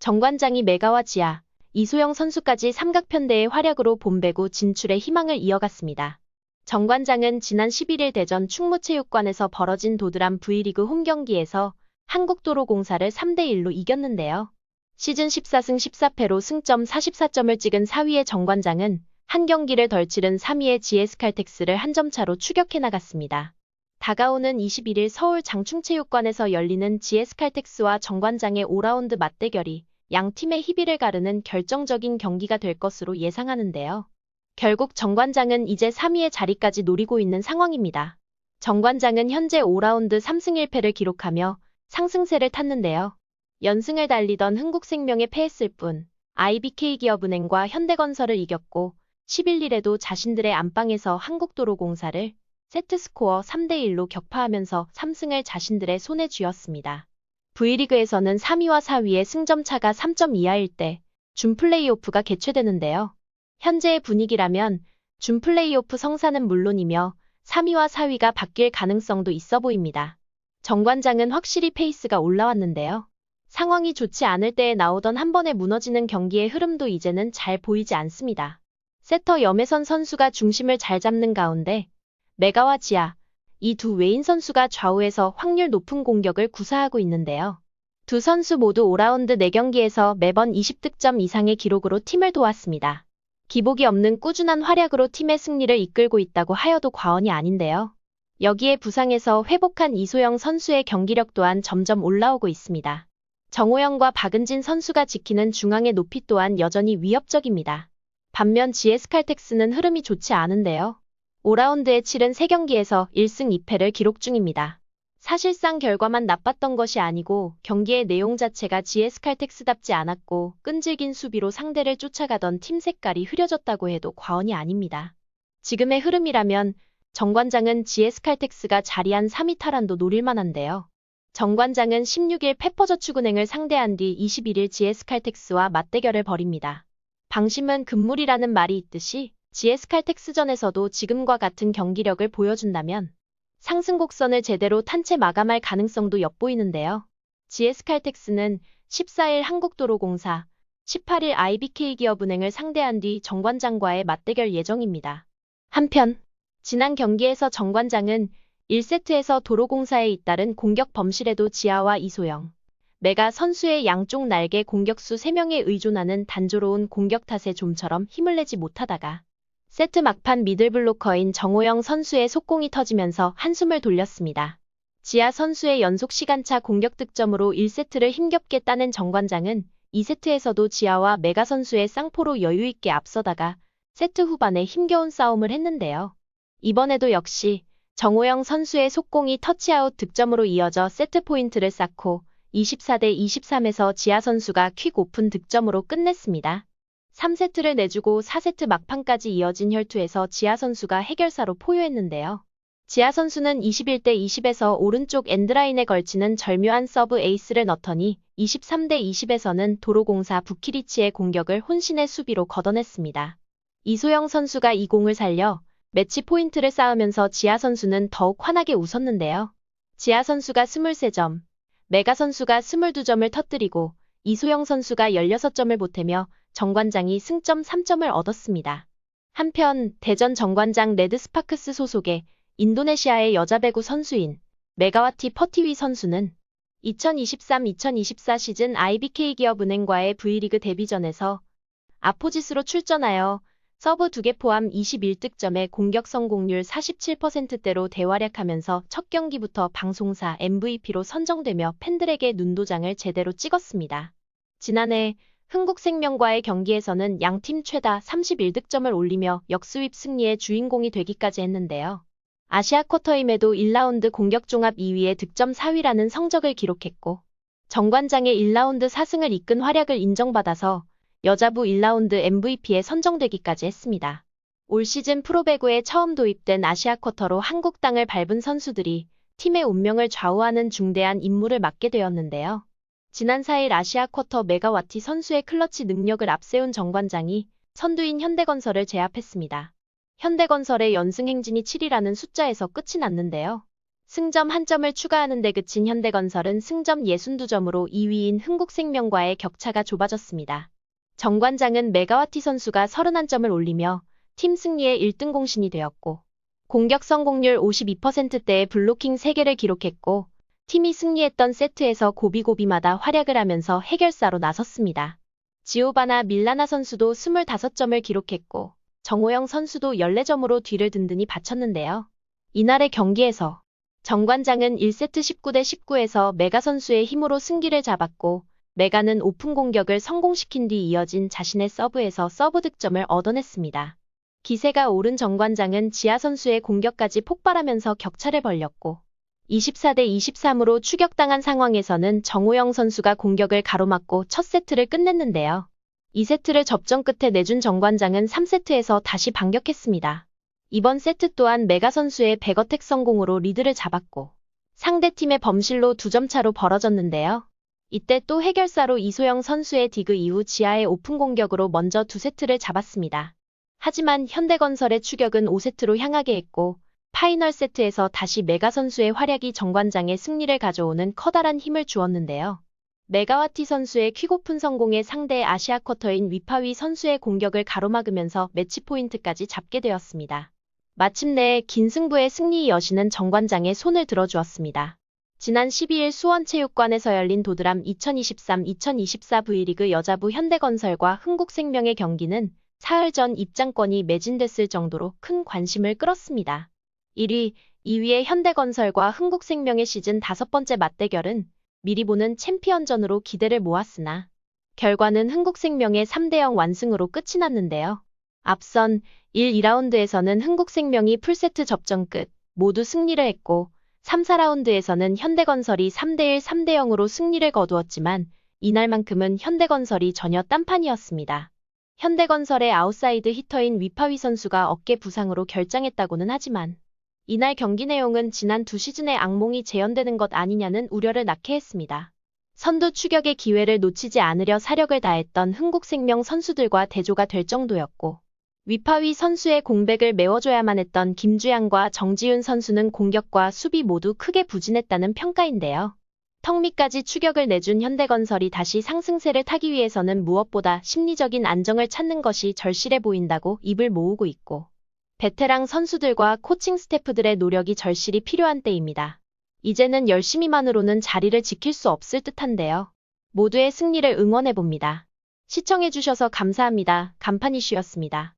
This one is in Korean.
정관장이 메가와 지아, 이소영 선수까지 삼각편대의 활약으로 본배구 진출의 희망을 이어갔습니다. 정관장은 지난 11일 대전 충무체육관에서 벌어진 도드람 V리그 홈경기에서 한국도로공사를 3대1로 이겼는데요. 시즌 14승 14패로 승점 44점을 찍은 4위의 정관장은 한 경기를 덜 치른 3위의 GS칼텍스를 한 점 차로 추격해 나갔습니다. 다가오는 21일 서울 장충체육관에서 열리는 GS칼텍스와 정관장의 5라운드 맞대결이 양 팀의 희비를 가르는 결정적인 경기가 될 것으로 예상하는데요. 결국 정관장은 이제 3위의 자리까지 노리고 있는 상황입니다. 정관장은 현재 5라운드 3승 1패를 기록하며 상승세를 탔는데요. 연승을 달리던 흥국생명에 패했을 뿐 IBK기업은행과 현대건설을 이겼고 11일에도 자신들의 안방에서 한국도로공사를 세트스코어 3대1로 격파하면서 3승을 자신들의 손에 쥐었습니다. V리그에서는 3위와 4위의 승점 차가 3점 이하일 때 준 플레이오프가 개최되는데요. 현재의 분위기라면 준 플레이오프 성사는 물론이며 3위와 4위가 바뀔 가능성도 있어 보입니다. 정관장은 확실히 페이스가 올라왔는데요. 상황이 좋지 않을 때에 나오던 한 번에 무너지는 경기의 흐름도 이제는 잘 보이지 않습니다. 세터 염혜선 선수가 중심을 잘 잡는 가운데 메가와 지아, 이 두 외인 선수가 좌우에서 확률 높은 공격을 구사하고 있는데요. 두 선수 모두 5라운드 4경기에서 매번 20득점 이상의 기록으로 팀을 도왔습니다. 기복이 없는 꾸준한 활약으로 팀의 승리를 이끌고 있다고 하여도 과언이 아닌데요. 여기에 부상에서 회복한 이소영 선수의 경기력 또한 점점 올라오고 있습니다. 정호영과 박은진 선수가 지키는 중앙의 높이 또한 여전히 위협적입니다. 반면 GS칼텍스는 흐름이 좋지 않은데요. 5라운드에 치른 3경기에서 1승 2패를 기록 중입니다. 사실상 결과만 나빴던 것이 아니고 경기의 내용 자체가 GS칼텍스답지 않았고 끈질긴 수비로 상대를 쫓아가던 팀 색깔이 흐려졌다고 해도 과언이 아닙니다. 지금의 흐름이라면 정관장은 GS칼텍스가 자리한 3위 탈환도 노릴만한데요. 정관장은 16일 페퍼저축은행을 상대한 뒤 21일 GS칼텍스와 맞대결을 벌입니다. 방심은 금물이라는 말이 있듯이 GS칼텍스전에서도 지금과 같은 경기력을 보여준다면 상승 곡선을 제대로 탄 채 마감할 가능성도 엿보이는데요. GS칼텍스는 14일 한국도로공사, 18일 IBK기업은행을 상대한 뒤 정관장과의 맞대결 예정입니다. 한편 지난 경기에서 정관장은 1세트에서 도로공사에 잇따른 공격 범실에도 지아와 이소영, 메가 선수의 양쪽 날개 공격수 3명에 의존하는 단조로운 공격 탓에 좀처럼 힘을 내지 못하다가 세트 막판 미들블로커인 정호영 선수의 속공이 터지면서 한숨을 돌렸습니다. 지아 선수의 연속 시간차 공격 득점으로 1세트를 힘겹게 따낸 정관장은 2세트에서도 지아와 메가 선수의 쌍포로 여유있게 앞서다가 세트 후반에 힘겨운 싸움을 했는데요. 이번에도 역시 정호영 선수의 속공이 터치아웃 득점으로 이어져 세트 포인트를 쌓고 24대 23에서 지아 선수가 퀵 오픈 득점으로 끝냈습니다. 3세트를 내주고 4세트 막판까지 이어진 혈투에서 지아 선수가 해결사로 포효했는데요. 지아 선수는 21대 20에서 오른쪽 엔드라인에 걸치는 절묘한 서브 에이스를 넣더니 23대 20에서는 도로공사 부키리치의 공격을 혼신의 수비로 걷어냈습니다. 이소영 선수가 이 공을 살려 매치 포인트를 쌓으면서 지아 선수는 더욱 환하게 웃었는데요. 지아 선수가 23점, 메가 선수가 22점을 터뜨리고 이소영 선수가 16점을 보태며 정관장이 승점 3점을 얻었습니다. 한편 대전 정관장 레드스파크스 소속의 인도네시아의 여자 배구 선수인 메가와티 퍼티위 선수는 2023-2024 시즌 IBK기업은행과의 V리그 데뷔전에서 아포지스로 출전하여 서브 2개 포함 21득점에 공격 성공률 47%대로 대활약하면서 첫 경기부터 방송사 MVP로 선정되며 팬들에게 눈도장을 제대로 찍었습니다. 지난해 흥국생명과의 경기에서는 양팀 최다 31득점을 올리며 역스윕 승리의 주인공이 되기까지 했는데요. 아시아 쿼터임에도 1라운드 공격종합 2위에 득점 4위라는 성적을 기록했고 정관장의 1라운드 4승을 이끈 활약을 인정받아서 여자부 1라운드 MVP에 선정되기까지 했습니다. 올 시즌 프로배구에 처음 도입된 아시아 쿼터로 한국 땅을 밟은 선수들이 팀의 운명을 좌우하는 중대한 임무를 맡게 되었는데요. 지난 4일 아시아 쿼터 메가와티 선수의 클러치 능력을 앞세운 정관장이 선두인 현대건설을 제압했습니다. 현대건설의 연승 행진이 7이라는 숫자에서 끝이 났는데요. 승점 1점을 추가하는 데 그친 현대건설은 승점 62점으로 2위인 흥국생명과의 격차가 좁아졌습니다. 정관장은 메가와티 선수가 31점을 올리며 팀 승리의 1등 공신이 되었고 공격 성공률 52%대의 블로킹 3개를 기록했고 팀이 승리했던 세트에서 고비고비마다 활약을 하면서 해결사로 나섰습니다. 지오바나 밀라나 선수도 25점을 기록했고 정호영 선수도 14점으로 뒤를 든든히 받쳤는데요. 이날의 경기에서 정관장은 1세트 19대 19에서 메가 선수의 힘으로 승기를 잡았고 메가는 오픈 공격을 성공시킨 뒤 이어진 자신의 서브에서 서브 득점을 얻어냈습니다. 기세가 오른 정관장은 지아 선수의 공격까지 폭발하면서 격차를 벌렸고 24대 23으로 추격당한 상황에서는 정호영 선수가 공격을 가로막고 첫 세트를 끝냈는데요. 2세트를 접전 끝에 내준 정관장은 3세트에서 다시 반격했습니다. 이번 세트 또한 메가 선수의 백어택 성공으로 리드를 잡았고 상대팀의 범실로 2점 차로 벌어졌는데요. 이때 또 해결사로 이소영 선수의 디그 이후 지아의 오픈 공격으로 먼저 2세트를 잡았습니다. 하지만 현대건설의 추격은 5세트로 향하게 했고 파이널 세트에서 다시 메가 선수의 활약이 정관장의 승리를 가져오는 커다란 힘을 주었는데요. 메가와티 선수의 퀵오픈 성공에 상대의 아시아 쿼터인 위파위 선수의 공격을 가로막으면서 매치 포인트까지 잡게 되었습니다. 마침내 긴 승부의 승리 여신은 정관장의 손을 들어주었습니다. 지난 12일 수원체육관에서 열린 도드람 2023-2024 V리그 여자부 현대건설과 흥국생명의 경기는 사흘 전 입장권이 매진됐을 정도로 큰 관심을 끌었습니다. 1위, 2위의 현대건설과 흥국생명의 시즌 5번째 맞대결은 미리 보는 챔피언전으로 기대를 모았으나 결과는 흥국생명의 3대0 완승으로 끝이 났는데요. 앞선 1, 2라운드에서는 흥국생명이 풀세트 접전 끝 모두 승리를 했고 3, 4라운드에서는 현대건설이 3대1, 3대0으로 승리를 거두었지만 이날만큼은 현대건설이 전혀 딴판이었습니다. 현대건설의 아웃사이드 히터인 위파위 선수가 어깨 부상으로 결장했다고는 하지만 이날 경기 내용은 지난 2시즌의 악몽이 재현되는 것 아니냐는 우려를 낳게 했습니다. 선두 추격의 기회를 놓치지 않으려 사력을 다했던 흥국생명 선수들과 대조가 될 정도였고 위파위 선수의 공백을 메워줘야만 했던 김주양과 정지윤 선수는 공격과 수비 모두 크게 부진했다는 평가인데요. 턱 밑까지 추격을 내준 현대건설이 다시 상승세를 타기 위해서는 무엇보다 심리적인 안정을 찾는 것이 절실해 보인다고 입을 모으고 있고 베테랑 선수들과 코칭 스태프들의 노력이 절실히 필요한 때입니다. 이제는 열심히만으로는 자리를 지킬 수 없을 듯한데요. 모두의 승리를 응원해봅니다. 시청해주셔서 감사합니다. 간판 이슈였습니다.